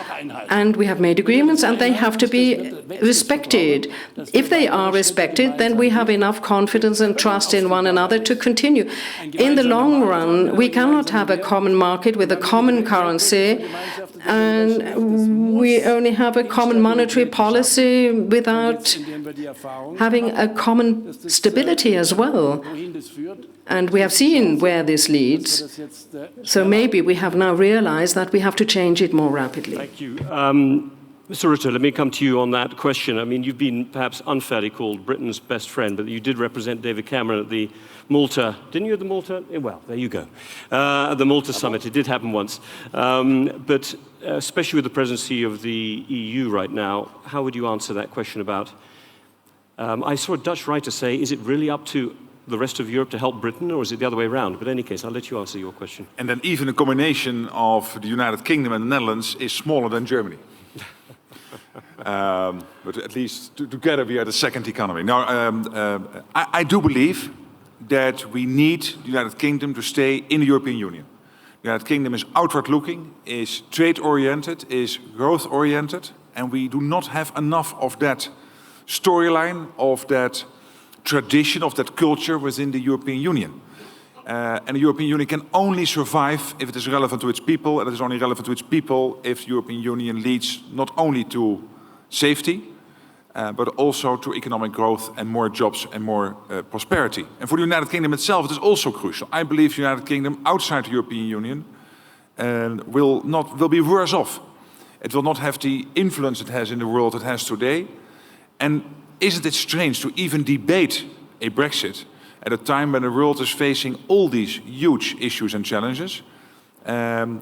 and we have made agreements, and they have to be respected. If they are respected, then we have enough confidence and trust in one another to continue. In the long run, we cannot have a common market with a common currency, and we only have a common monetary policy without having a common stability as well. And we have seen where this leads. So maybe we have now realized that we have to change it more rapidly. Thank you. Mr. Rutte, let me come to you on that question. I mean, you've been perhaps unfairly called Britain's best friend, but you did represent David Cameron at the Malta, didn't you, at the Malta? Well, there you go. At the Malta summit, it did happen once. But especially with the presidency of the EU right now, how would you answer that question about, I saw a Dutch writer say, is it really up to the rest of Europe to help Britain, or is it the other way around? But in any case, I'll let you answer your question. And then even a combination of the United Kingdom and the Netherlands is smaller than Germany. But at least together we are the second economy. Now, I do believe that we need the United Kingdom to stay in the European Union. The United Kingdom is outward-looking, is trade-oriented, is growth-oriented, and we do not have enough of that storyline, of that tradition, of that culture within the European Union. And the European Union can only survive if it is relevant to its people, and it is only relevant to its people if the European Union leads not only to safety, but also to economic growth and more jobs and more prosperity. And for the United Kingdom itself, it is also crucial. I believe the United Kingdom outside the European Union will be worse off. It will not have the influence it has in the world it has today. And isn't it strange to even debate a Brexit at a time when the world is facing all these huge issues and challenges, that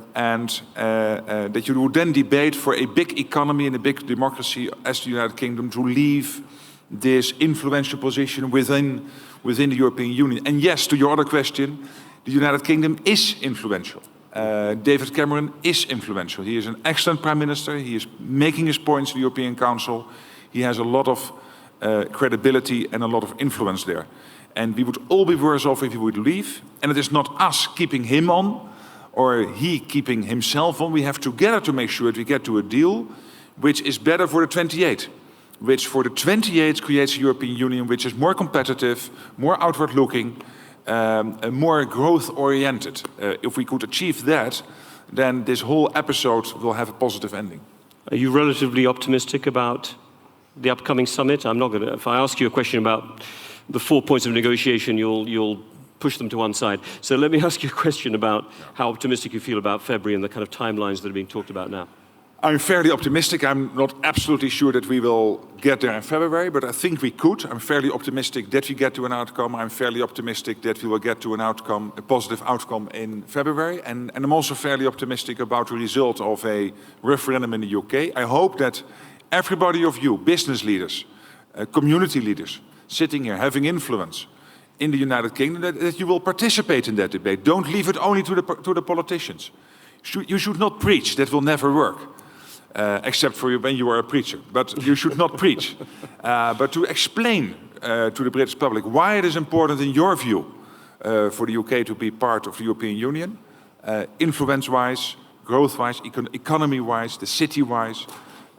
you would then debate for a big economy and a big democracy as the United Kingdom to leave this influential position within the European Union. And yes, to your other question, the United Kingdom is influential. David Cameron is influential. He is an excellent prime minister. He is making his points in the European Council. He has a lot of credibility and a lot of influence there. And we would all be worse off if he would leave. And it is not us keeping him on or he keeping himself on. We have together to make sure that we get to a deal which is better for the 28, which for the 28 creates a European Union which is more competitive, more outward-looking, and more growth-oriented. If we could achieve that, then this whole episode will have a positive ending. Are you relatively optimistic about the upcoming summit? I'm not going to. If I ask you a question about the 4 points of negotiation, you'll push them to one side. So let me ask you a question about how optimistic you feel about February and the kind of timelines that are being talked about now. I'm fairly optimistic. I'm not absolutely sure that we will get there in February, but I think we could. I'm fairly optimistic that we get to an outcome. I'm fairly optimistic that we will get to an outcome, a positive outcome in February. And I'm also fairly optimistic about the result of a referendum in the UK. I hope that everybody of you, business leaders, community leaders, sitting here, having influence in the United Kingdom, that you will participate in that debate. Don't leave it only to the politicians. You should not preach. That will never work, except for you when you are a preacher. But you should not preach. But to explain to the British public why it is important, in your view, for the UK to be part of the European Union, influence-wise, growth-wise, economy-wise, the city-wise,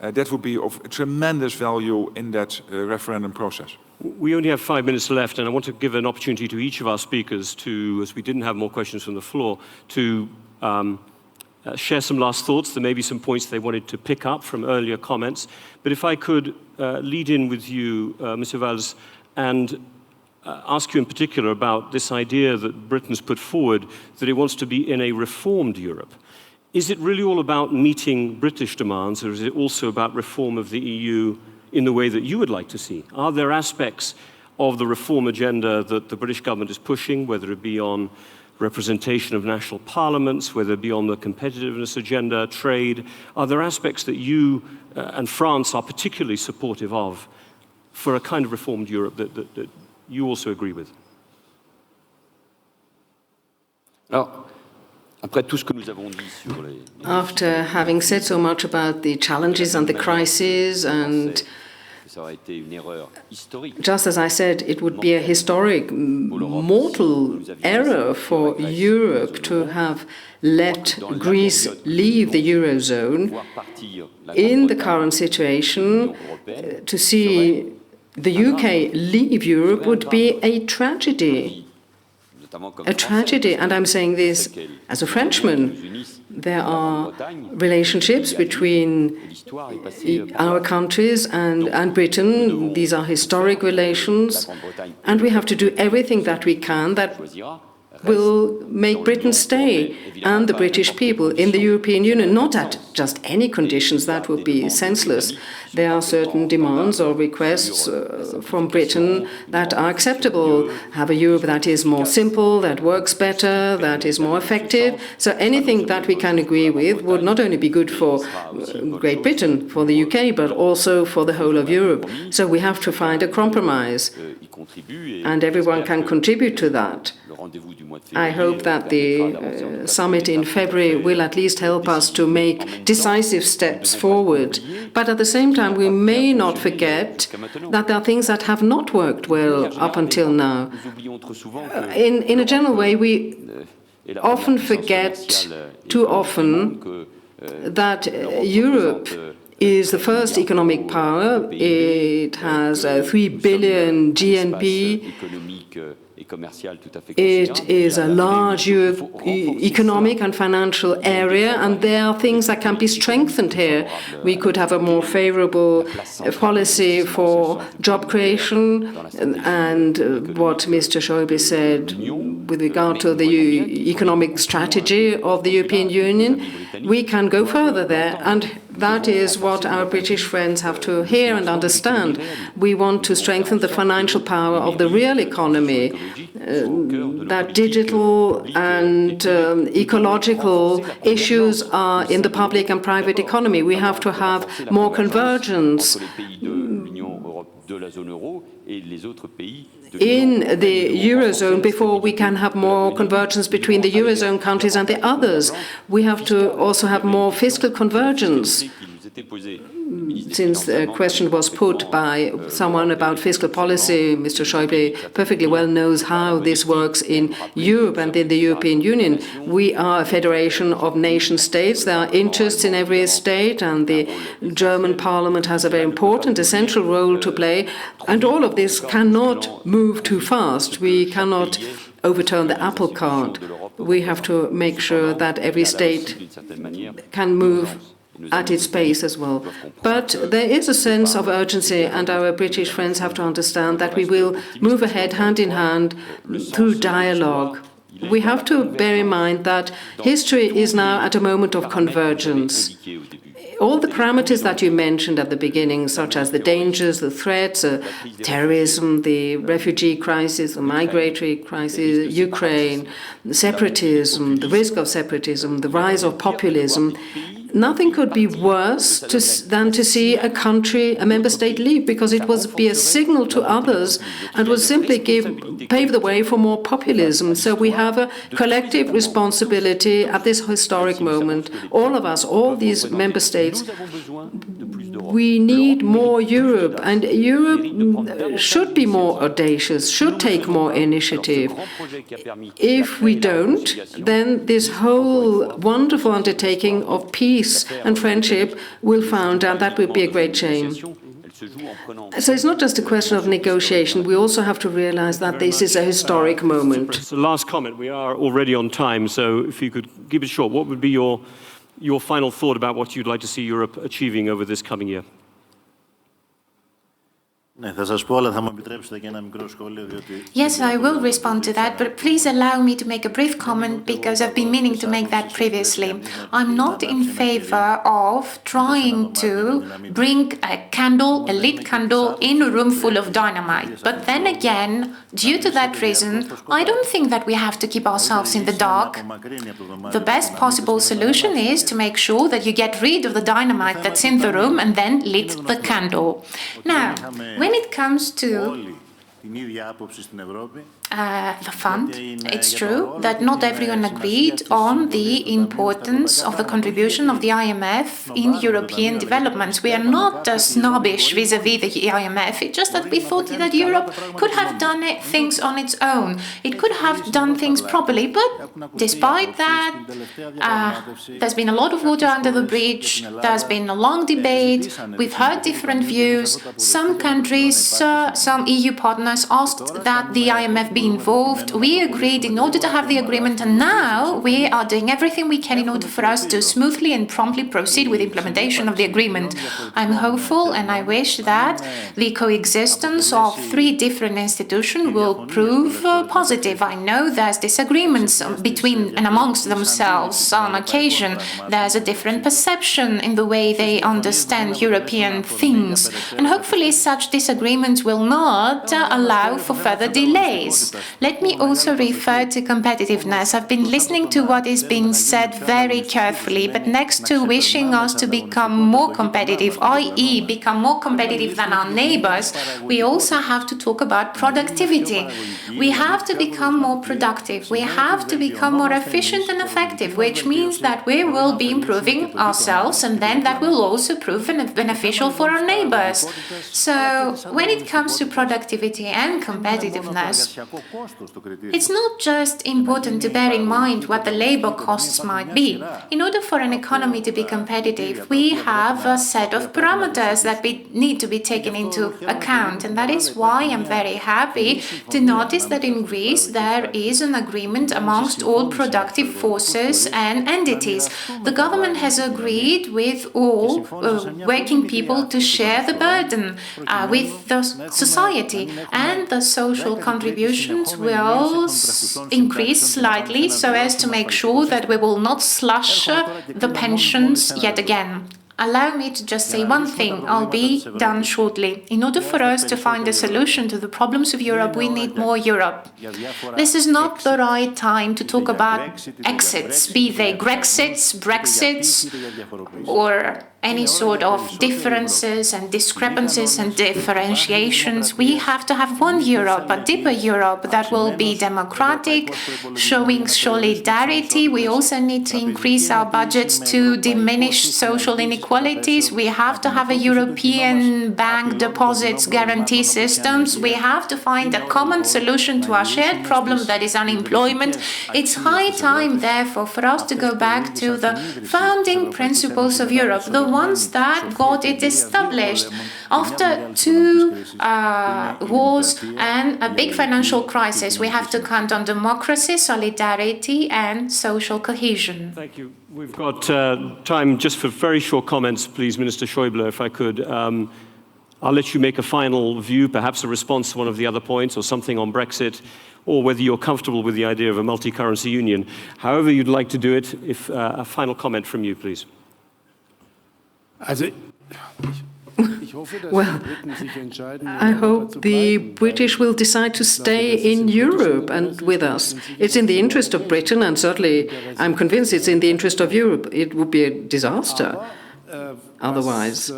that would be of tremendous value in that referendum process. We only have 5 minutes left, and I want to give an opportunity to each of our speakers to, as we didn't have more questions from the floor, to share some last thoughts. There may be some points they wanted to pick up from earlier comments. But if I could lead in with you, Mr. Valls, and ask you in particular about this idea that Britain's put forward, that it wants to be in a reformed Europe. Is it really all about meeting British demands, or is it also about reform of the EU in the way that you would like to see? Are there aspects of the reform agenda that the British government is pushing, whether it be on representation of national parliaments, whether it be on the competitiveness agenda, trade? Are there aspects that you and France are particularly supportive of for a kind of reformed Europe that you also agree with? After having said so much about the challenges and the crises, and just as I said, it would be a historic, mortal error for Europe to have let Greece leave the Eurozone. In the current situation, to see the UK leave Europe would be a tragedy. A tragedy, and I'm saying this as a Frenchman. There are relationships between our countries and Britain. These are historic relations, and we have to do everything that we can that will make Britain stay, and the British people in the European Union, not at just any conditions. That would be senseless. There are certain demands or requests from Britain that are acceptable. Have a Europe that is more simple, that works better, that is more effective. So anything that we can agree with would not only be good for Great Britain, for the UK, but also for the whole of Europe. So we have to find a compromise, and everyone can contribute to that. I hope that the summit in February will at least help us to make decisive steps forward. But at the same time, we may not forget that there are things that have not worked well up until now. In a general way, we often forget, too often, that Europe is the first economic power. It has 3 billion GNP. It is a large economic and financial area, and there are things that can be strengthened here. We could have a more favorable policy for job creation, and what Mr. Schäuble said with regard to the economic strategy of the European Union. We can go further there, and that is what our British friends have to hear and understand. We want to strengthen the financial power of the real economy, that digital and ecological issues are in the public and private economy. We have to have more convergence in the Eurozone before we can have more convergence between the Eurozone countries and the others. We have to also have more fiscal convergence. Since the question was put by someone about fiscal policy, Mr. Schäuble perfectly well knows how this works in Europe and in the European Union. We are a federation of nation-states. There are interests in every state, and the German parliament has a very important, essential role to play. And all of this cannot move too fast. We cannot overturn the apple cart. We have to make sure that every state can move at its pace as well. But there is a sense of urgency, and our British friends have to understand that we will move ahead hand in hand through dialogue. We have to bear in mind that history is now at a moment of convergence. All the parameters that you mentioned at the beginning, such as the dangers, the threats, terrorism, the refugee crisis, the migratory crisis, Ukraine, separatism, the risk of separatism, the rise of populism, nothing could be worse than to see a country, a member state leave, because it would be a signal to others and would simply pave the way for more populism. So we have a collective responsibility at this historic moment. All of us, all these member states, we need more Europe, and Europe should be more audacious, should take more initiative. If we don't, then this whole wonderful undertaking of peace and friendship will founder, and that will be a great shame. So it's not just a question of negotiation. We also have to realize that this is a historic moment. So last comment. We are already on time, so if you could keep it short, what would be your final thought about what you'd like to see Europe achieving over this coming year? Yes, I will respond to that, but please allow me to make a brief comment because I've been meaning to make that previously. I'm not in favor of trying to bring a candle, a lit candle, in a room full of dynamite. But then again, due to that reason, I don't think that we have to keep ourselves in the dark. The best possible solution is to make sure that you get rid of the dynamite that's in the room and then lit the candle. Now, when it comes to the fund, it's true that not everyone agreed on the importance of the contribution of the IMF in European developments. We are not snobbish vis-à-vis the IMF. It's just that we thought that Europe could have done things on its own. It could have done things properly, but despite that, there's been a lot of water under the bridge. There's been a long debate. We've heard different views. Some countries, some EU partners asked that the IMF be involved. We agreed in order to have the agreement, and now we are doing everything we can in order for us to smoothly and promptly proceed with implementation of the agreement. I'm hopeful and I wish that the coexistence of three different institutions will prove positive. I know there's disagreements between and amongst themselves on occasion. There's a different perception in the way they understand European things, and hopefully such disagreements will not allow for further delays. Let me also refer to competitiveness. I've been listening to what is being said very carefully, but next to wishing us to become more competitive, i.e. become more competitive than our neighbors, we also have to talk about productivity. We have to become more productive. We have to become more efficient and effective, which means that we will be improving ourselves, and then that will also prove beneficial for our neighbors. So when it comes to productivity and competitiveness, it's not just important to bear in mind what the labor costs might be. In order for an economy to be competitive, we have a set of parameters that need to be taken into account, and that is why I'm very happy to notice that in Greece there is an agreement amongst all productive forces and entities. The government has agreed with all working people to share the burden with the society, and the social contributions will increase slightly so as to make sure that we will not slash the pensions yet again. Allow me to just say one thing. I'll be done shortly. In order for us to find a solution to the problems of Europe, we need more Europe. This is not the right time to talk about exits, be they Grexits, Brexits, or any sort of differences and discrepancies and differentiations. We have to have one Europe, a deeper Europe that will be democratic, showing solidarity. We also need to increase our budgets to diminish social inequalities. We have to have a European bank deposits guarantee systems. We have to find a common solution to our shared problem that is unemployment. It's high time, therefore, for us to go back to the founding principles of Europe, the ones that got it established after two wars and a big financial crisis. We have to count on democracy, solidarity, and social cohesion. Thank you. We've got time just for very short comments, please, Minister Schäuble, if I could. I'll let you make a final view, perhaps a response to one of the other points or something on Brexit, or whether you're comfortable with the idea of a multi-currency union. However you'd like to do it, if a final comment from you, please. Also, Well, I hope the British will decide to stay in Europe and with us. It's in the interest of Britain, and certainly I'm convinced it's in the interest of Europe. It would be a disaster otherwise.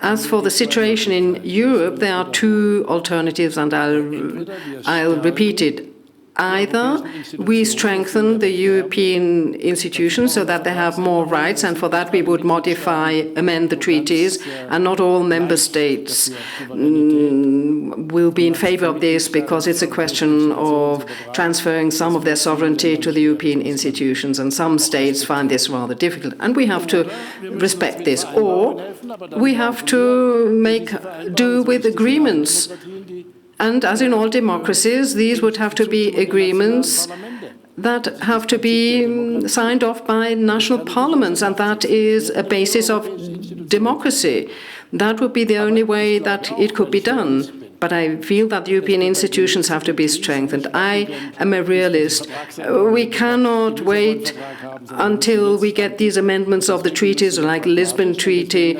As for the situation in Europe, there are two alternatives, and I'll repeat it. Either we strengthen the European institutions so that they have more rights, and for that we would amend the treaties, and not all member states will be in favor of this because it's a question of transferring some of their sovereignty to the European institutions, and some states find this rather difficult, and we have to respect this. Or we have to make do with agreements. And as in all democracies, these would have to be agreements that have to be signed off by national parliaments, and that is a basis of democracy. That would be the only way that it could be done. But I feel that the European institutions have to be strengthened. I am a realist. We cannot wait until we get these amendments of the treaties, like the Lisbon Treaty.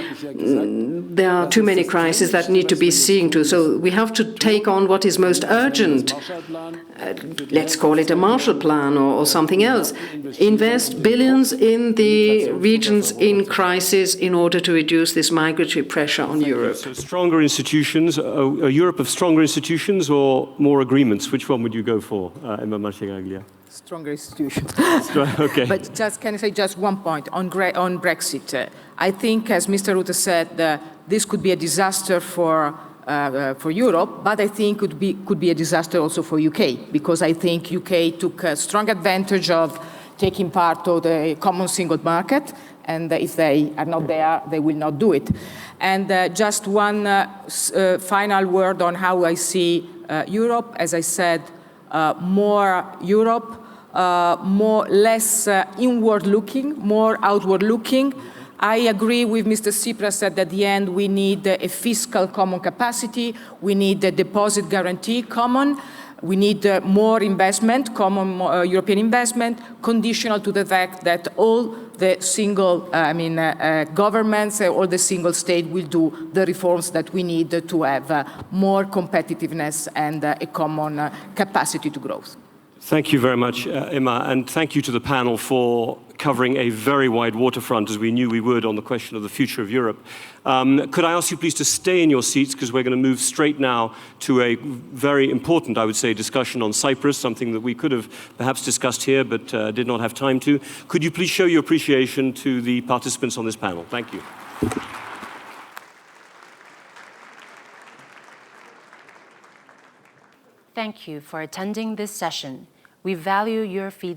There are too many crises that need to be seen to. So we have to take on what is most urgent. Let's call it a Marshall Plan or something else. Invest billions in the regions in crisis in order to reduce this migratory pressure on Europe. So stronger institutions, a Europe of stronger institutions or more agreements? Which one would you go for, Emma Marcegaglia? Stronger institutions. Okay. But can I say just one point on Brexit? I think, as Mr. Rutte said, this could be a disaster for Europe, but I think could be a disaster also for UK, because I think UK took a strong advantage of taking part of the common single market, and if they are not there, they will not do it. And just one final word on how I see Europe. As I said, more Europe, less inward-looking, more outward-looking. I agree with Mr. Tsipras that at the end we need a fiscal common capacity, we need a deposit guarantee common, we need more investment, common European investment, conditional to the fact that all the single, governments or the single state will do the reforms that we need to have more competitiveness and a common capacity to growth. Thank you very much, Emma, and thank you to the panel for covering a very wide waterfront, as we knew we would, on the question of the future of Europe. Could I ask you please to stay in your seats, because we're going to move straight now to a very important, I would say, discussion on Cyprus, something that we could have perhaps discussed here but did not have time to. Could you please show your appreciation to the participants on this panel? Thank you. Thank you for attending this session. We value your feedback.